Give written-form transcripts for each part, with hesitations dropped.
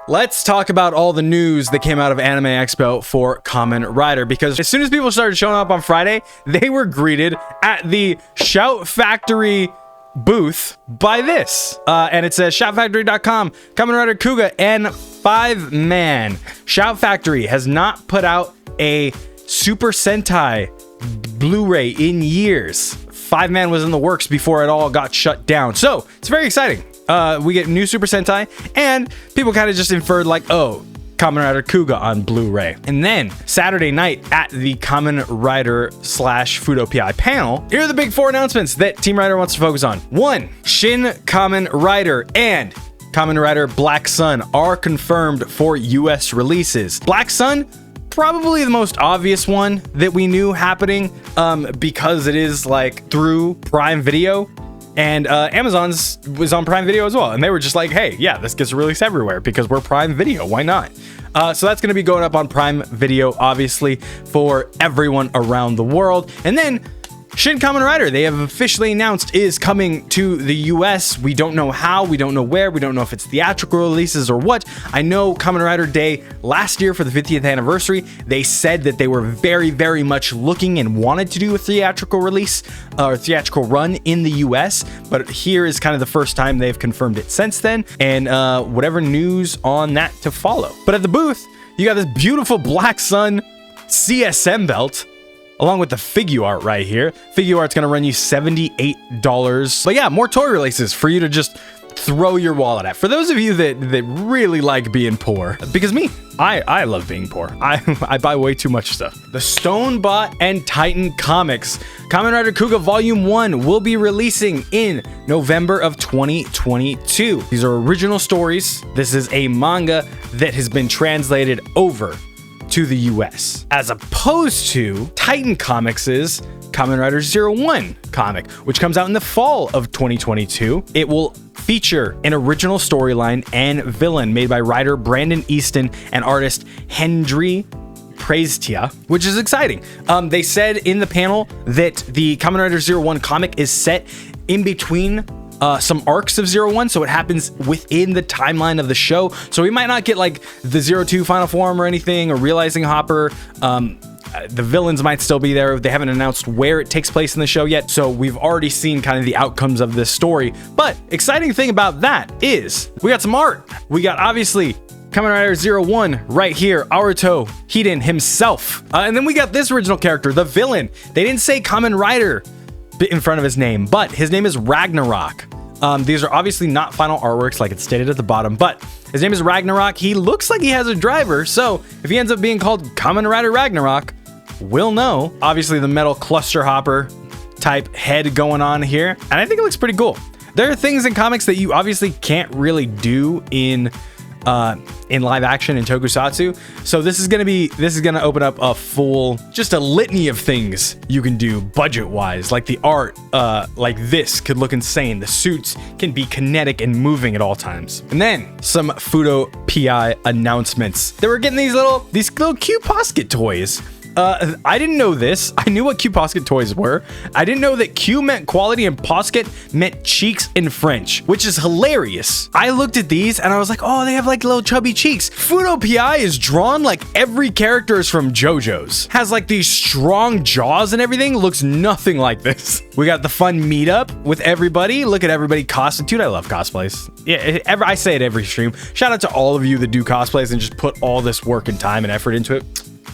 Let's talk about all the news that came out of Anime Expo for Kamen Rider, because as soon as people started showing up on Friday, they were greeted at the Shout Factory booth by this. And it says shoutfactory.com, Kamen Rider Kuga, and 5-man. Shout Factory has not put out a Super Sentai Blu-ray in years. 5-man was in the works before it all got shut down. So it's very exciting. We get new Super Sentai, and people kind of just inferred like, oh, Kamen Rider Kuga on Blu-ray. And then Saturday night at the Kamen Rider / Fuuto PI panel, here are the big 4 announcements that Team Rider wants to focus on. 1, Shin Kamen Rider and Kamen Rider Black Sun are confirmed for US releases. Black Sun, probably the most obvious one that we knew happening, because it is like through Prime Video. And Amazon's was on Prime Video as well. And they were just like, hey, yeah, this gets released everywhere because we're Prime Video. Why not? So that's going to be going up on Prime Video, obviously, for everyone around the world. And then Shin Kamen Rider, they have officially announced, is coming to the US. We don't know how, we don't know where, we don't know if it's theatrical releases or what. I know Kamen Rider Day last year for the 50th anniversary, they said that they were very, very much looking and wanted to do a theatrical release or theatrical run in the US, but here is kind of the first time they've confirmed it since then, and whatever news on that to follow. But at the booth, you got this beautiful Black Sun CSM belt, along with the figure art right here. Figure art's gonna run you $78. But yeah, more toy releases for you to just throw your wallet at. For those of you that really like being poor, because me, I love being poor. I buy way too much stuff. The Stonebot and Titan comics. Kamen Rider Kuga Volume 1 will be releasing in November of 2022. These are original stories. This is a manga that has been translated over to the US, as opposed to Titan Comics' Kamen Rider 01 comic, which comes out in the fall of 2022. It will feature an original storyline and villain made by writer Brandon Easton and artist Hendry Praestia, which is exciting. They said in the panel that the Kamen Rider 01 comic is set in between some arcs of 01, so it happens within the timeline of the show. So we might not get like the 02 final form or anything, or Realizing Hopper. The villains might still be there. They haven't announced where it takes place in the show yet, so we've already seen kind of the outcomes of this story. But exciting thing about that is we got some art. We got obviously Kamen Rider 01 right here, Aruto Hiden himself. And then we got this original character, the villain. They didn't say Kamen Rider in front of his name, but his name is Ragnarok. These are obviously not final artworks like it's stated at the bottom, but his name is Ragnarok. He looks like he has a driver, so if he ends up being called Kamen Rider Ragnarok, we'll know. Obviously the metal cluster hopper type head going on here, and I think it looks pretty cool. There are things in comics that you obviously can't really do in live action in Tokusatsu. So this is gonna open up a full, just a litany of things you can do budget wise. Like the art, like this could look insane. The suits can be kinetic and moving at all times. And then some Fuuto PI announcements. They were getting these little cute Posket toys. I didn't know this. I knew what Q Posket toys were. I didn't know that Q meant quality and Posket meant cheeks in French, which is hilarious. I looked at these and I was like, oh, they have like little chubby cheeks. Fuuto PI is drawn like every character is from JoJo's. Has like these strong jaws and everything. Looks nothing like this. We got the fun meetup with everybody. Look at everybody costumed. I love cosplays. Yeah, I say it every stream. Shout out to all of you that do cosplays and just put all this work and time and effort into it.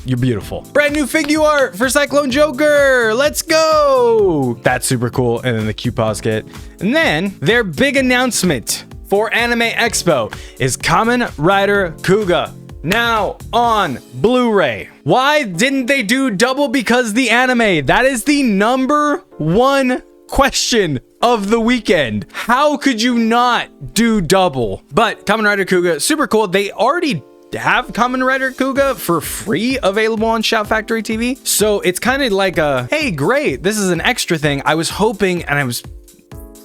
You're beautiful. Brand new figure art for Cyclone Joker. Let's go. That's super cool. And then the Q Posket. And then their big announcement for Anime Expo is Kamen Rider Kuga now on Blu-ray. Why didn't they do double? Because the anime, that is the #1 question of the weekend. How could you not do double? But Kamen Rider Kuga, super cool. They already have Kamen Rider Kuga for free available on Shout Factory TV. So it's kind of like a, hey, great, this is an extra thing. I was hoping and I was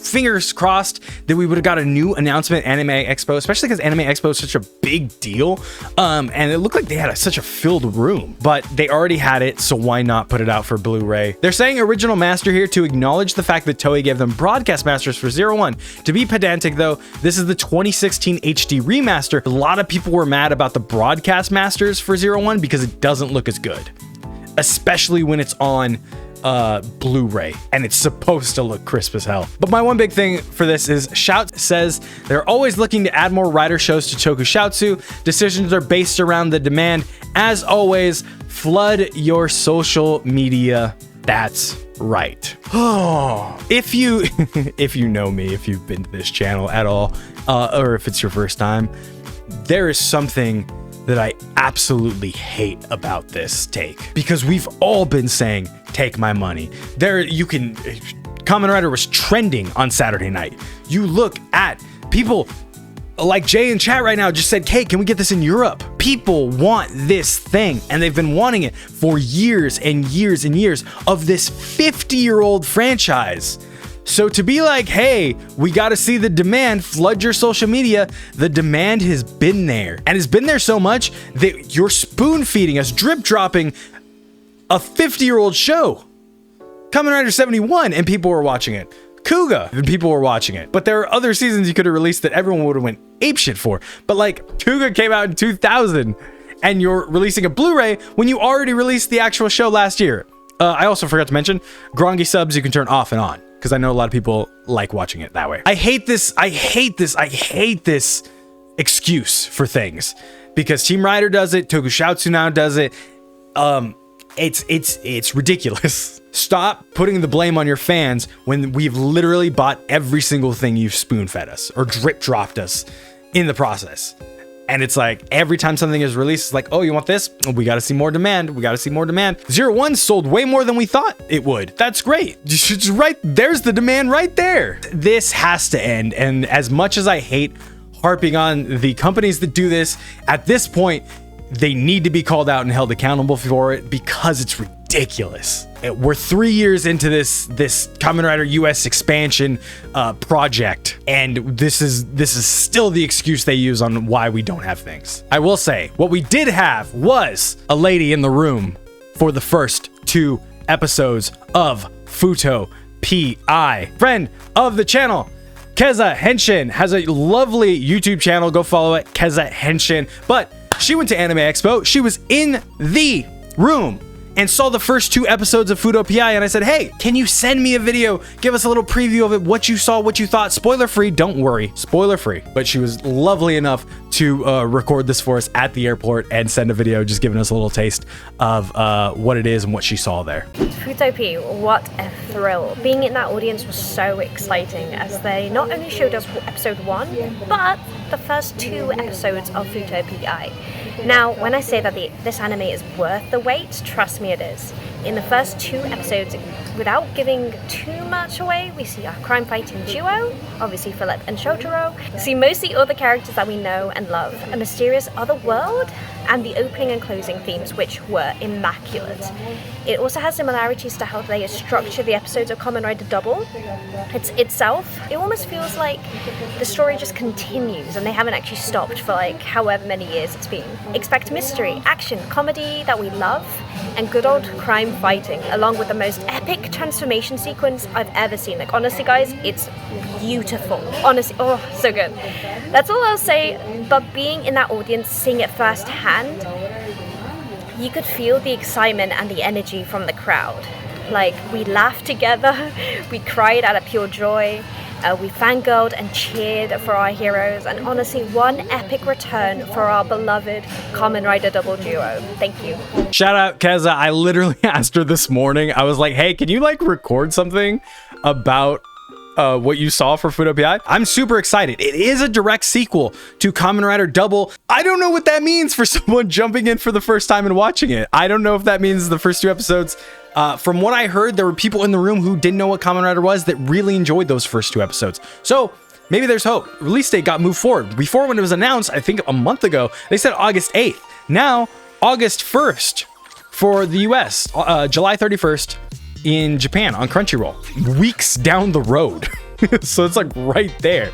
fingers crossed that we would have got a new announcement at Anime Expo, especially because Anime Expo is such a big deal. And it looked like they had such a filled room, but they already had it, so why not put it out for Blu-ray? They're saying original master here to acknowledge the fact that Toei gave them broadcast masters for 01. To be pedantic though, this is the 2016 HD remaster. A lot of people were mad about the broadcast masters for 01 because it doesn't look as good, especially when it's on Blu-ray and it's supposed to look crisp as hell. But my one big thing for this is Shout says they're always looking to add more rider shows to Tokusatsu. Decisions are based around the demand. As always, flood your social media. That's right. Oh, if you know me, if you've been to this channel at all, or if it's your first time, there is something that I absolutely hate about this take, because we've all been saying, take my money. Kamen Rider was trending on Saturday night. You look at people like Jay in chat right now just said, hey, can we get this in Europe? People want this thing, and they've been wanting it for years and years and years of this 50-year-old franchise. So to be like, hey, we got to see the demand, flood your social media, the demand has been there, and has been there so much that you're spoon feeding us, drip dropping a 50-year-old show. Kamen Rider 71, and people were watching it. Kuga, and people were watching it. But there are other seasons you could have released that everyone would have went apeshit for. But like, Kuga came out in 2000, and you're releasing a Blu-ray when you already released the actual show last year. I also forgot to mention, Grongi subs you can turn off and on, because I know a lot of people like watching it that way. I hate this excuse for things, because Team Rider does it, Tokusatsu now does it. It's ridiculous. Stop putting the blame on your fans when we've literally bought every single thing you've spoon fed us or drip dropped us in the process. And it's like, every time something is released, it's like, oh, you want this? We got to see more demand. We got to see more demand. 01 sold way more than we thought it would. That's great. Just right, there's the demand right there. This has to end. And as much as I hate harping on the companies that do this, at this point, they need to be called out and held accountable for it, because it's ridiculous. We're 3 years into this Kamen Rider US expansion project, and this is still the excuse they use on why we don't have things. I will say, what we did have was a lady in the room for the first 2 episodes of Fuuto PI. Friend of the channel, Keza Henshin, has a lovely YouTube channel. Go follow it, Keza Henshin. But she went to Anime Expo. She was in the room and saw the first 2 episodes of Fuuto PI, and I said, hey, can you send me a video? Give us a little preview of it, what you saw, what you thought. Spoiler free, don't worry, spoiler free. But she was lovely enough to record this for us at the airport and send a video just giving us a little taste of what it is and what she saw there. Fuuto PI, what a thrill. Being in that audience was so exciting, as they not only showed us episode 1, but the first 2 episodes of Fuuto PI. Now, when I say that this anime is worth the wait, trust me, it is. In the first 2 episodes, without giving too much away, we see our crime-fighting duo, obviously Philip and Shotaro. We see mostly other characters that we know and love, a mysterious other world, and the opening and closing themes, which were immaculate. It also has similarities to how they structure the episodes of Kamen Rider Double. It almost feels like the story just continues and they haven't actually stopped for like however many years it's been. Expect mystery, action, comedy that we love, and good old crime fighting, along with the most epic transformation sequence I've ever seen. Like, honestly guys, it's beautiful. Honestly, oh, so good. That's all I'll say, but being in that audience, seeing it firsthand, you could feel the excitement and the energy from the crowd. Like, we laughed together, we cried out of pure joy, we fangirled and cheered for our heroes, and honestly, one epic return for our beloved Kamen Rider Double duo. Thank you. Shout out Keza. I literally asked her this morning, I was like, hey, can you like record something about what you saw for Fuuto PI? I'm super excited. It is a direct sequel to Kamen Rider Double. I don't know what that means for someone jumping in for the first time and watching it. I don't know if that means the first 2 episodes. From what I heard, there were people in the room who didn't know what Kamen Rider was that really enjoyed those first 2 episodes. So maybe there's hope. Release date got moved forward. Before, when it was announced, I think a month ago, they said August 8th. Now, August 1st for the US, July 31st in Japan on Crunchyroll. Weeks down the road. So it's like right there.